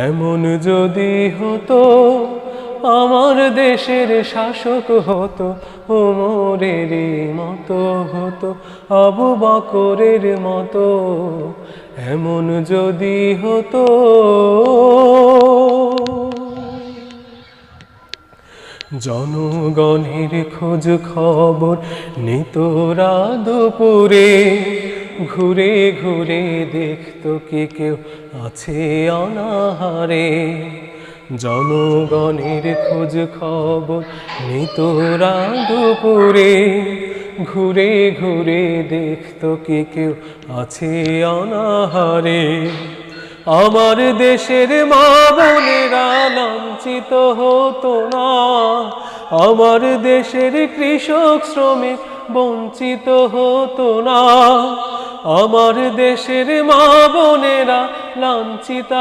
এমন যদি হতো আমার দেশের শাসক হতো, ওমরেরই মতো হতো, আবু বকরের মতো। এমন যদি হতো জনগণের খোঁজ খবর নিত রাত দুপুরে, ঘুরে ঘুরে দেখতো কি কেউ আছে অনাহারে। জনগণের খোঁজ খবর নিত রাত দুপুরে, ঘুরে ঘুরে দেখতো কি কেউ আছে অনাহারে। আমার দেশের মা বোনেরা লাঞ্ছিত হতো না, আমার দেশের কৃষক শ্রমিক বঞ্চিত হতো না, আমার দেশের মা বোনেরা লাঞ্ছিত